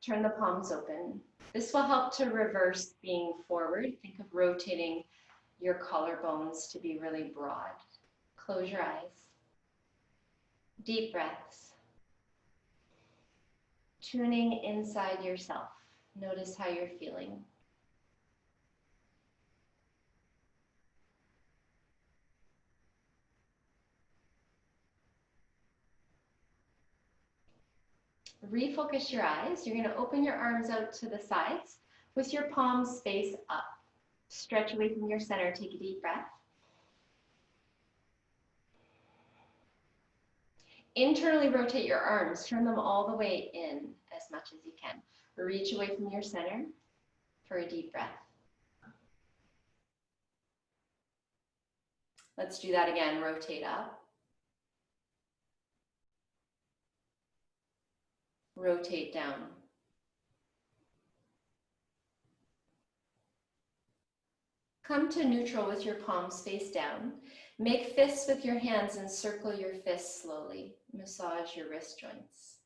turn the palms open. This will help to reverse being forward. Think of rotating your collarbones to be really broad. Close your eyes. Deep breaths. Tuning inside yourself. Notice how you're feeling. Refocus your eyes. You're going to open your arms out to the sides with your palms face up. Stretch away from your center. Take a deep breath. Internally rotate your arms. Turn them all the way in as much as you can. Reach away from your center for a deep breath. Let's do that again. Rotate up. Rotate down. Come to neutral with your palms face down. Make fists with your hands and circle your fists slowly. Massage your wrist joints.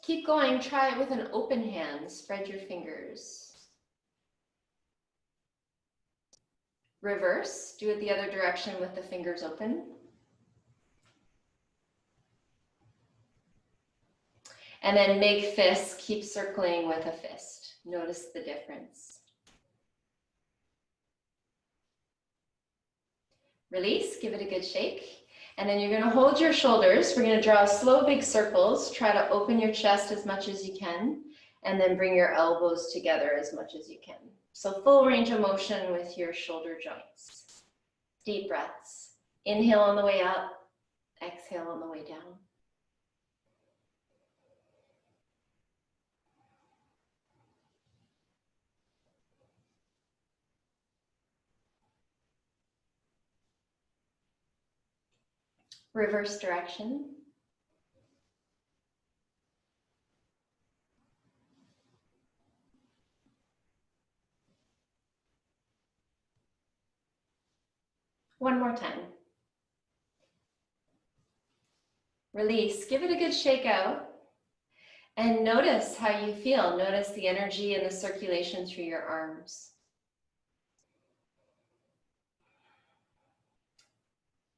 Keep going. Try it with an open hand. Spread your fingers. Reverse. Do it the other direction with the fingers open. And then make fists. Keep circling with a fist. Notice the difference. Release. Give it a good shake. And then you're going to hold your shoulders. We're going to draw slow, big circles. Try to open your chest as much as you can. And then bring your elbows together as much as you can. So full range of motion with your shoulder joints. Deep breaths. Inhale on the way up. Exhale on the way down. Reverse direction. One more time. Release. Give it a good shake out. And notice how you feel. Notice the energy and the circulation through your arms.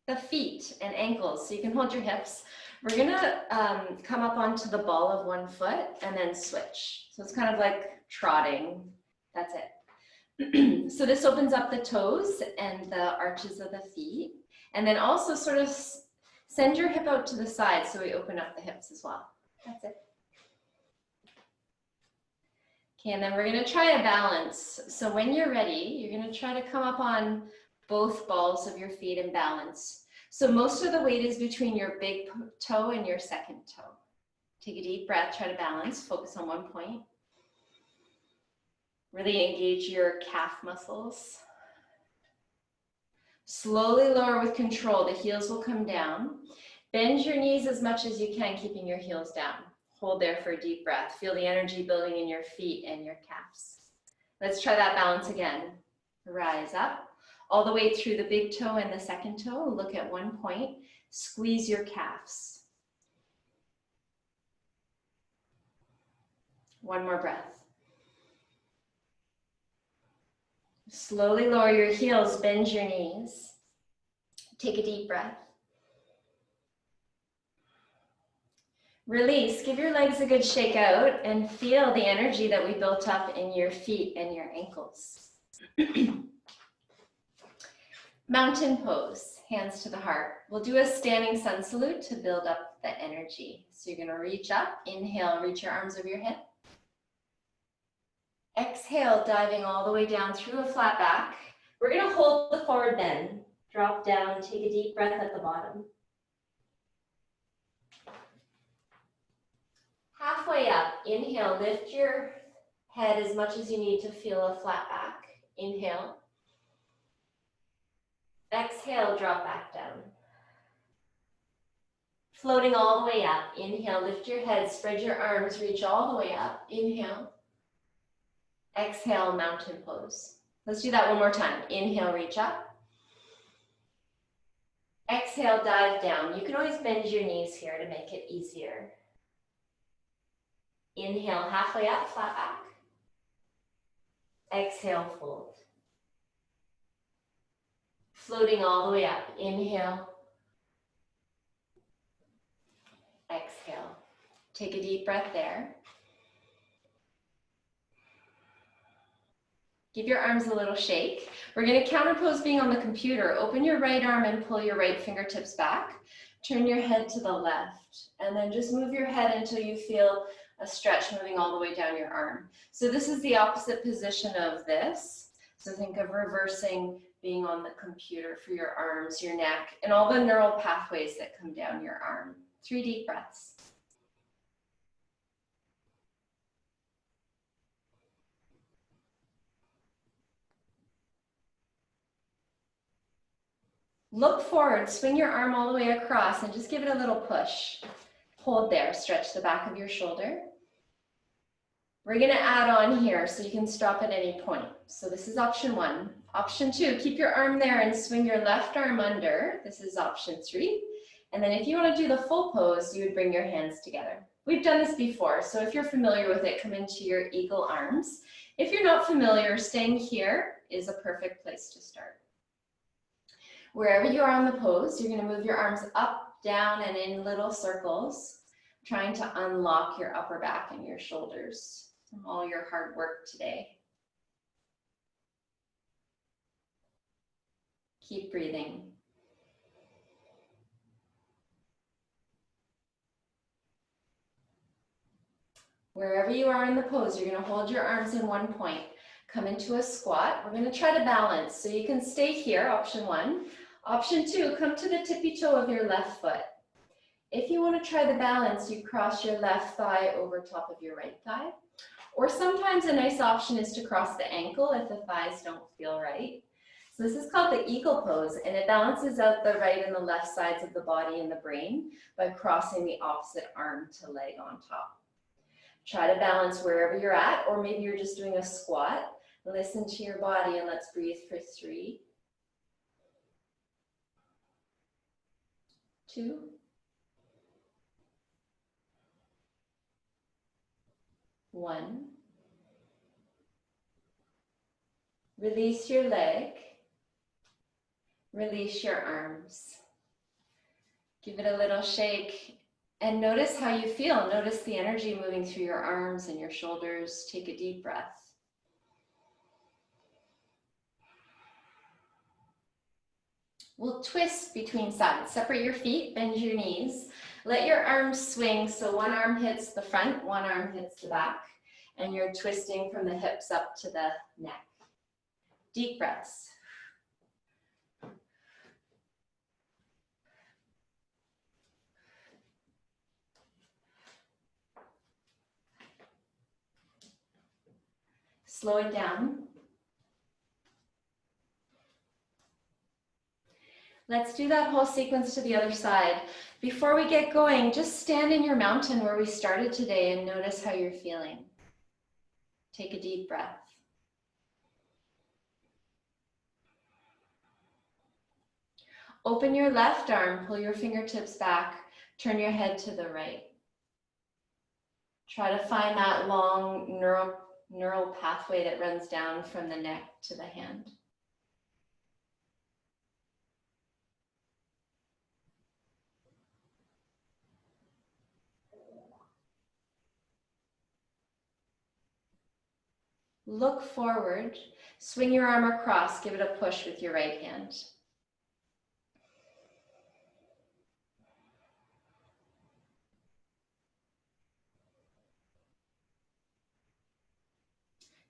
The feet and ankles, so you can hold your hips. We're gonna come up onto the ball of one foot and then switch. So it's kind of like trotting, that's it. So this opens up the toes and the arches of the feet. And then also sort of send your hip out to the side so we open up the hips as well. That's it. Okay, and then we're gonna try a balance. So when you're ready, you're gonna try to come up on both balls of your feet and balance. So most of the weight is between your big toe and your second toe. Take a deep breath, try to balance, focus on one point. Really engage your calf muscles. Slowly lower with control, the heels will come down. Bend your knees as much as you can, keeping your heels down. Hold there for a deep breath. Feel the energy building in your feet and your calves. Let's try that balance again. Rise up. All the way through the big toe and the second toe. Look at one point. Squeeze your calves. One more breath. Slowly lower your heels, bend your knees. Take a deep breath. Release. Give your legs a good shake out and feel the energy that we built up in your feet and your ankles. Mountain pose, hands to the heart. We'll do a standing sun salute to build up the energy. So you're going to reach up, inhale, reach your arms over your hip. Exhale, diving all the way down through a flat back. We're going to hold the forward bend. Drop down, take a deep breath at the bottom. Halfway up, inhale, lift your head as much as you need to feel a flat back. Inhale. Exhale, drop back down. Floating all the way up. Inhale, lift your head, spread your arms, reach all the way up. Inhale. Exhale, mountain pose. Let's do that one more time. Inhale, reach up. Exhale, dive down. You can always bend your knees here to make it easier. Inhale, halfway up, flat back. Exhale, fold. Floating all the way up. Inhale. Exhale. Take a deep breath there. Give your arms a little shake. We're going to counterpose being on the computer. Open your right arm and pull your right fingertips back. Turn your head to the left. And then just move your head until you feel a stretch moving all the way down your arm. So this is the opposite position of this. So think of reversing being on the computer for your arms, your neck, and all the neural pathways that come down your arm. 3 deep breaths. Look forward, swing your arm all the way across and just give it a little push. Hold there, stretch the back of your shoulder. We're gonna add on here so you can stop at any point. So this is option 1. Option 2, keep your arm there and swing your left arm under. This is option 3. And then if you wanna do the full pose, you would bring your hands together. We've done this before, so if you're familiar with it, come into your eagle arms. If you're not familiar, staying here is a perfect place to start. Wherever you are on the pose, you're going to move your arms up, down, and in little circles, trying to unlock your upper back and your shoulders from all your hard work today. Keep breathing. Wherever you are in the pose, you're going to hold your arms in one point. Come into a squat. We're going to try to balance. So you can stay here, option 1. Option 2, come to the tippy toe of your left foot. If you want to try the balance, you cross your left thigh over top of your right thigh. Or sometimes a nice option is to cross the ankle if the thighs don't feel right. So this is called the eagle pose, and it balances out the right and the left sides of the body and the brain by crossing the opposite arm to leg on top. Try to balance wherever you're at, or maybe you're just doing a squat. Listen to your body and let's breathe for 3, 2, 1. Release your leg. Release your arms. Give it a little shake and notice how you feel. Notice the energy moving through your arms and your shoulders. Take a deep breath. We'll twist between sides. Separate your feet, bend your knees. Let your arms swing so one arm hits the front, one arm hits the back, and you're twisting from the hips up to the neck. Deep breaths. Slow it down. Let's do that whole sequence to the other side. Before we get going, just stand in your mountain where we started today and notice how you're feeling. Take a deep breath. Open your left arm, pull your fingertips back, turn your head to the right. Try to find that long neural pathway that runs down from the neck to the hand. Look forward, swing your arm across, give it a push with your right hand.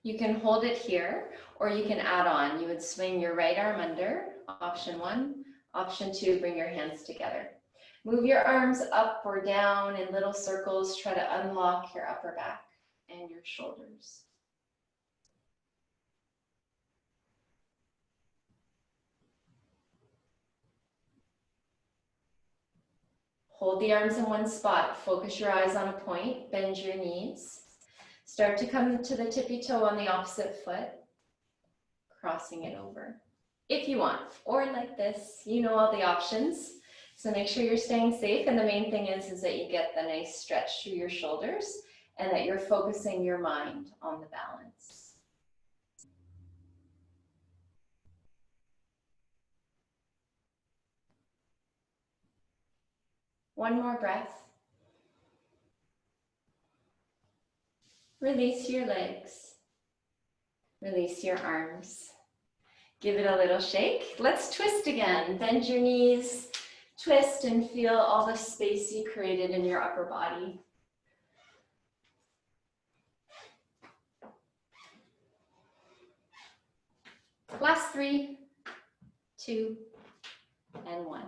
You can hold it here, or you can add on. You would swing your right arm under, option 1. Option 2, bring your hands together. Move your arms up or down in little circles. Try to unlock your upper back and your shoulders. Hold the arms in one spot. Focus your eyes on a point. Bend your knees. Start to come to the tippy toe on the opposite foot, crossing it over. if you want, or like this. You know all the options. So make sure you're staying safe. And the main thing is that you get the nice stretch through your shoulders and that you're focusing your mind on the balance. One more breath. Release your legs. Release your arms. Give it a little shake. Let's twist again. Bend your knees, twist, and feel all the space you created in your upper body. Last 3, 2, and 1.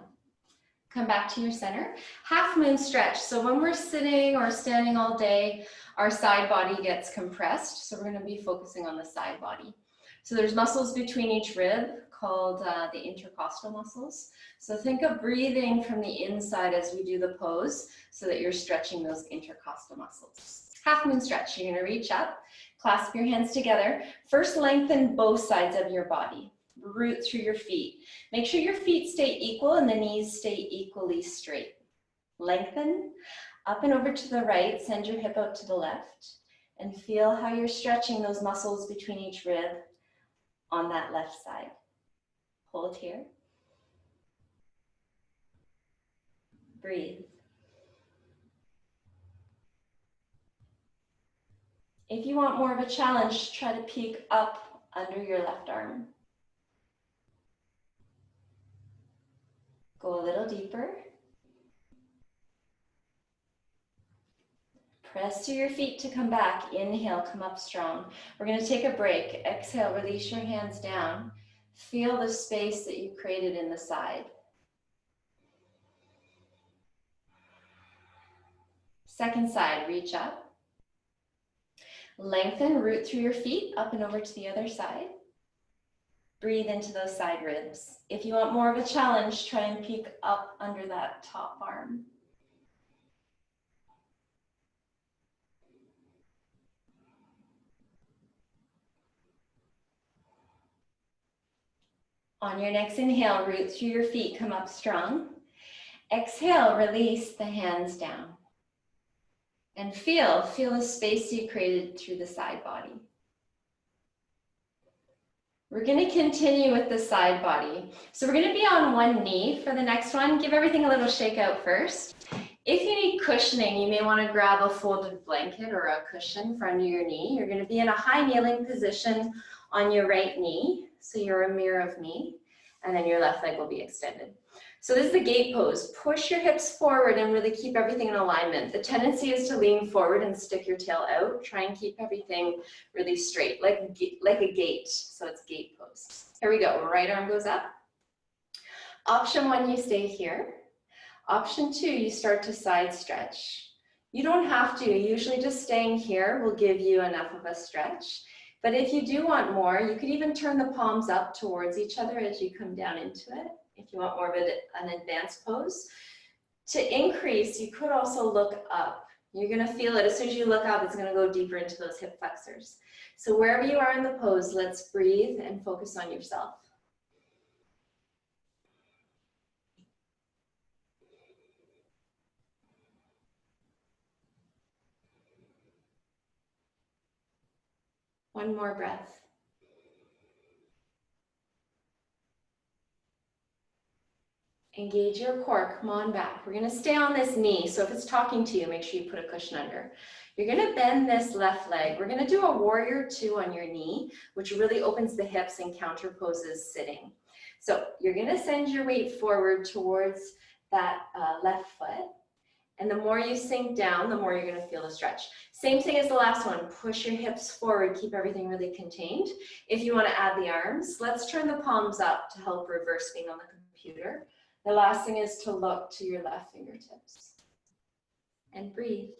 Come back to your center. Half moon stretch. So when we're sitting or standing all day, our side body gets compressed. So we're going to be focusing on the side body. So there's muscles between each rib called the intercostal muscles. So think of breathing from the inside as we do the pose so that you're stretching those intercostal muscles. Half moon stretch. You're going to reach up, clasp your hands together. First, lengthen both sides of your body. Root through your feet. Make sure your feet stay equal and the knees stay equally straight. Lengthen up and over to the right. Send your hip out to the left and feel how you're stretching those muscles between each rib on that left side. Hold here. Breathe. If you want more of a challenge, try to peek up under your left arm. Go a little deeper. Press through your feet to come back. Inhale, come up strong. We're going to take a break. Exhale, release your hands down. Feel the space that you created in the side. Second side, reach up. Lengthen, root through your feet, up and over to the other side. Breathe into those side ribs. If you want more of a challenge, try and peek up under that top arm. On your next inhale, root through your feet, come up strong. Exhale, release the hands down. And feel the space you created through the side body. We're going to continue with the side body. So we're going to be on one knee for the next one. Give everything a little shake out first. If you need cushioning, you may want to grab a folded blanket or a cushion for under your knee. You're going to be in a high kneeling position on your right knee. So you're a mirror of me, and then your left leg will be extended. So this is the gate pose. Push your hips forward and really keep everything in alignment. The tendency is to lean forward and stick your tail out. Try and keep everything really straight, like a gate. So it's gate pose. Here we go. Right arm goes up. Option 1, you stay here. Option 2, you start to side stretch. You don't have to. Usually just staying here will give you enough of a stretch. But if you do want more, you could even turn the palms up towards each other as you come down into it, if you want more of an advanced pose. To increase, you could also look up. You're going to feel it. As soon as you look up, it's going to go deeper into those hip flexors. So wherever you are in the pose, let's breathe and focus on yourself. One more breath. Engage your core, come on back. We're gonna stay on this knee. So if it's talking to you, make sure you put a cushion under. You're gonna bend this left leg. We're gonna do a warrior 2 on your knee, which really opens the hips and counter poses sitting. So you're gonna send your weight forward towards that left foot. And the more you sink down, the more you're gonna feel the stretch. Same thing as the last one, push your hips forward, keep everything really contained. If you wanna add the arms, let's turn the palms up to help reverse being on the computer. The last thing is to look to your left fingertips and breathe.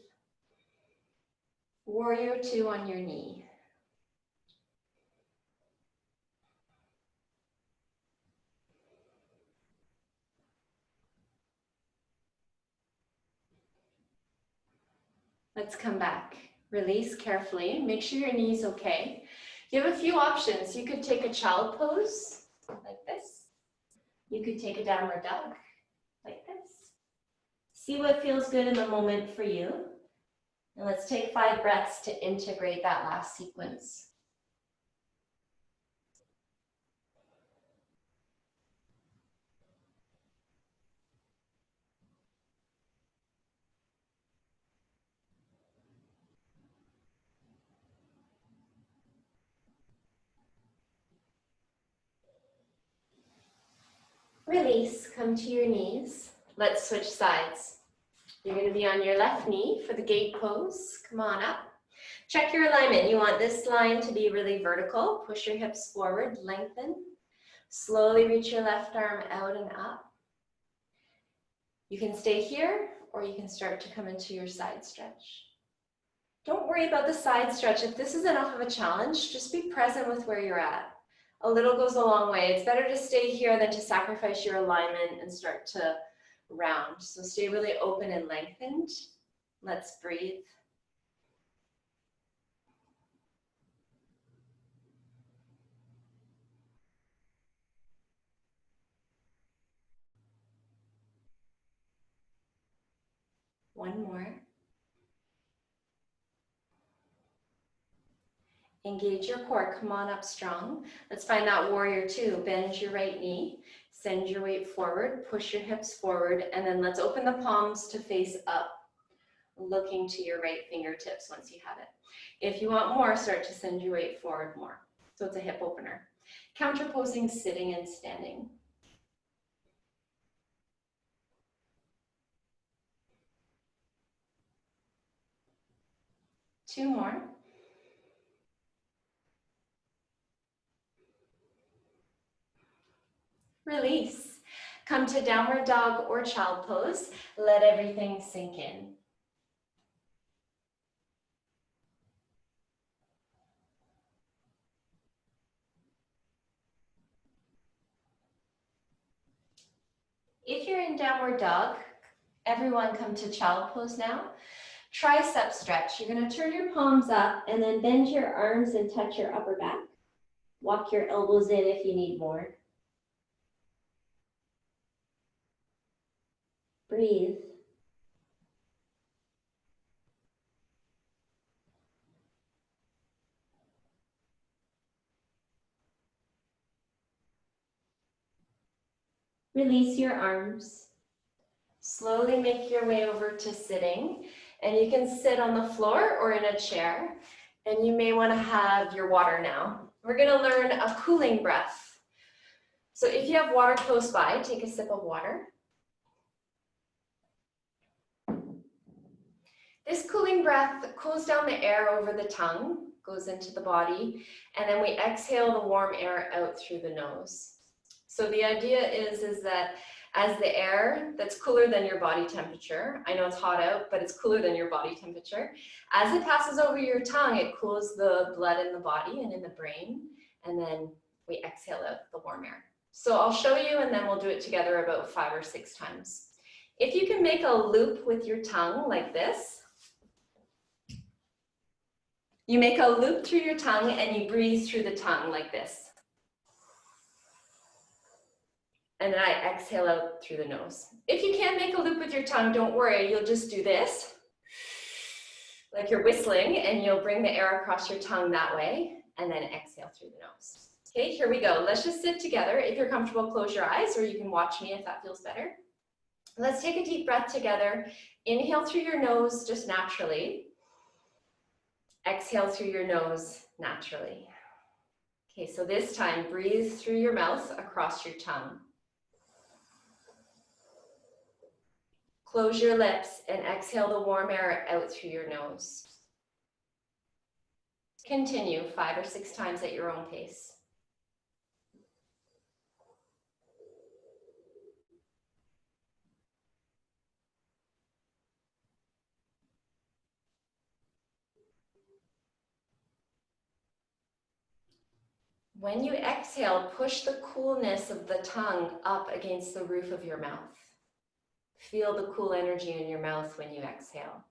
Warrior 2 on your knee. Let's come back. Release carefully. Make sure your knee's okay. You have a few options. You could take a child pose like this. You could take a downward dog like this. See what feels good in the moment for you. And let's take 5 breaths to integrate that last sequence. Release, come to your knees. Let's switch sides. You're going to be on your left knee for the gate pose. Come on up. Check your alignment. You want this line to be really vertical. Push your hips forward, lengthen. Slowly reach your left arm out and up. You can stay here, or you can start to come into your side stretch. Don't worry about the side stretch. If this is enough of a challenge, just be present with where you're at. A little goes a long way. It's better to stay here than to sacrifice your alignment and start to round. So stay really open and lengthened. Let's breathe. One more. Engage your core, come on up strong. Let's find that warrior two. Bend your right knee, send your weight forward, push your hips forward, and then let's open the palms to face up, looking to your right fingertips once you have it. If you want more, start to send your weight forward more. So it's a hip opener. Counterposing, sitting and standing. Two more. Release. Come to downward dog or child pose. Let everything sink in. If you're in downward dog, everyone come to child pose now. Tricep stretch. You're going to turn your palms up and then bend your arms and touch your upper back. Walk your elbows in if you need more. Breathe. Release your arms. Slowly make your way over to sitting, and you can sit on the floor or in a chair, and you may want to have your water now. We're going to learn a cooling breath. So if you have water close by, take a sip of water. This cooling breath cools down the air over the tongue, goes into the body, and then we exhale the warm air out through the nose. So the idea is that as the air that's cooler than your body temperature, I know it's hot out, but it's cooler than your body temperature, as it passes over your tongue, it cools the blood in the body and in the brain, and then we exhale out the warm air. So I'll show you, and then we'll do it together about 5 or 6 times. If you can make a loop with your tongue like this, you make a loop through your tongue and you breathe through the tongue like this. And then I exhale out through the nose. If you can't make a loop with your tongue, don't worry, you'll just do this, like you're whistling, and you'll bring the air across your tongue that way, and then exhale through the nose. Okay, here we go. Let's just sit together. If you're comfortable, close your eyes, or you can watch me if that feels better. Let's take a deep breath together. Inhale through your nose, just naturally. Exhale through your nose, naturally. Okay, so this time, breathe through your mouth across your tongue. Close your lips and exhale the warm air out through your nose. Continue 5 or 6 times at your own pace. When you exhale, push the coolness of the tongue up against the roof of your mouth. Feel the cool energy in your mouth when you exhale.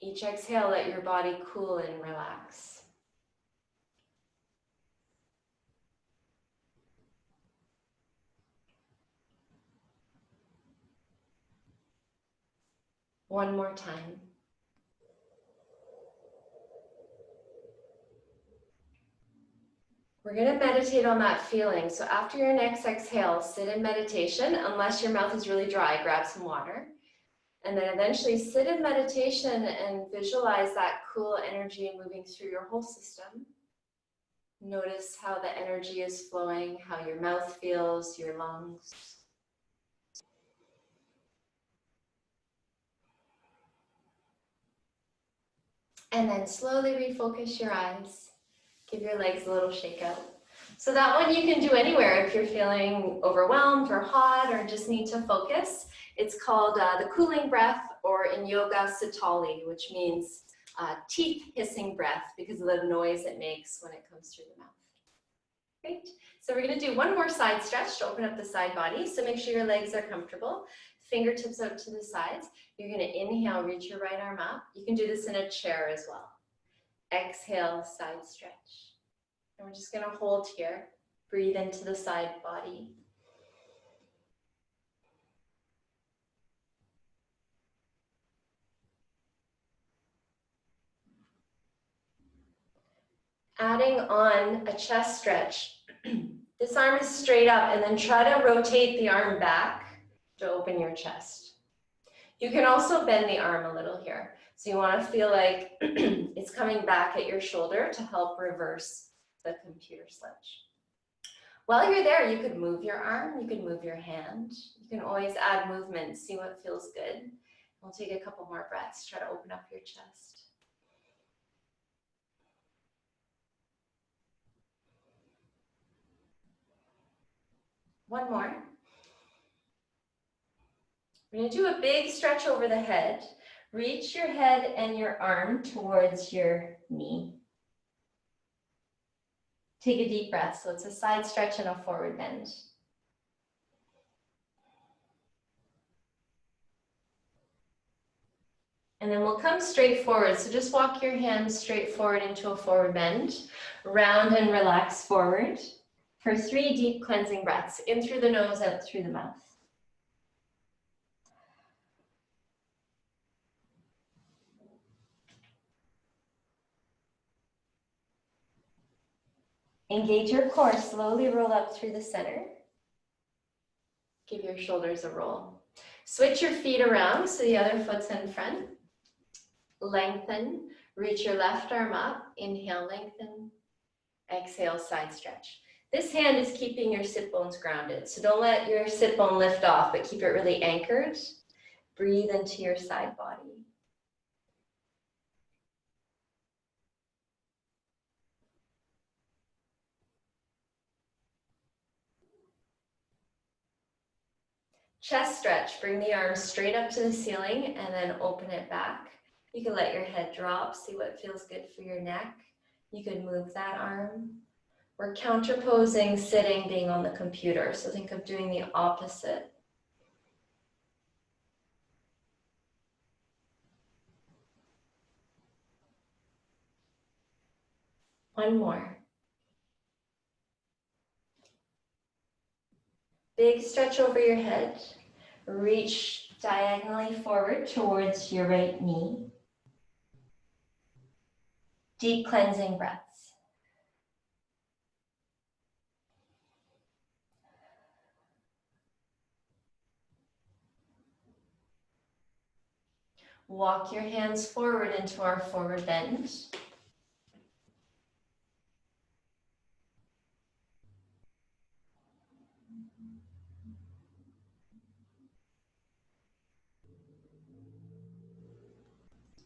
Each exhale, let your body cool and relax. One more time. We're going to meditate on that feeling. So after your next exhale, sit in meditation. Unless your mouth is really dry, grab some water. And then eventually sit in meditation and visualize that cool energy moving through your whole system. Notice how the energy is flowing, how your mouth feels, your lungs. And then slowly refocus your eyes. Give your legs a little shake out. So that one you can do anywhere if you're feeling overwhelmed or hot or just need to focus. It's called the cooling breath, or in yoga, Sitali, which means teeth hissing breath because of the noise it makes when it comes through the mouth. Great. So we're going to do one more side stretch to open up the side body. So make sure your legs are comfortable. Fingertips out to the sides. You're going to inhale, reach your right arm up. You can do this in a chair as well. Exhale, side stretch. And we're just going to hold here. Breathe into the side body. Adding on a chest stretch. This arm is straight up, and then try to rotate the arm back to open your chest. You can also bend the arm a little here. So you want to feel like it's coming back at your shoulder to help reverse the computer sledge. While you're there, you could move your arm, you could move your hand. You can always add movement, see what feels good. We'll take a couple more breaths, try to open up your chest. One more. We're going to do a big stretch over the head. Reach your head and your arm towards your knee. Take a deep breath. So it's a side stretch and a forward bend. And then we'll come straight forward. So just walk your hands straight forward into a forward bend. Round and relax forward for 3 deep cleansing breaths. In through the nose, out through the mouth. Engage your core. Slowly roll up through the center. Give your shoulders a roll. Switch your feet around so the other foot's in front. Lengthen. Reach your left arm up. Inhale, lengthen. Exhale, side stretch. This hand is keeping your sit bones grounded. So don't let your sit bone lift off, but keep it really anchored. Breathe into your side body. Chest stretch. Bring the arms straight up to the ceiling and then open it back. You can let your head drop, see what feels good for your neck. You could move that arm. We're counterposing sitting, being on the computer. So think of doing the opposite. One more. Big stretch over your head. Reach diagonally forward towards your right knee. Deep cleansing breaths. Walk your hands forward into our forward bend.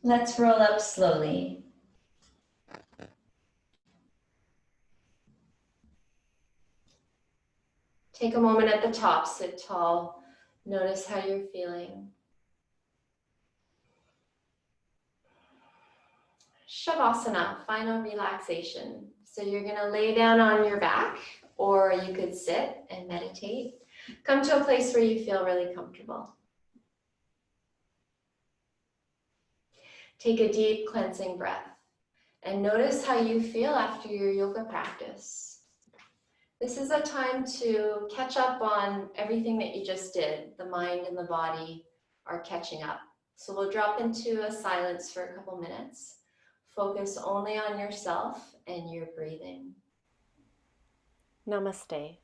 Let's roll up slowly. Take a moment at the top, sit tall. Notice how you're feeling. Shavasana, final relaxation. So you're going to lay down on your back, or you could sit and meditate. Come to a place where you feel really comfortable. Take a deep cleansing breath and notice how you feel after your yoga practice. This is a time to catch up on everything that you just did. The mind and the body are catching up. So we'll drop into a silence for a couple minutes. Focus only on yourself and your breathing. Namaste.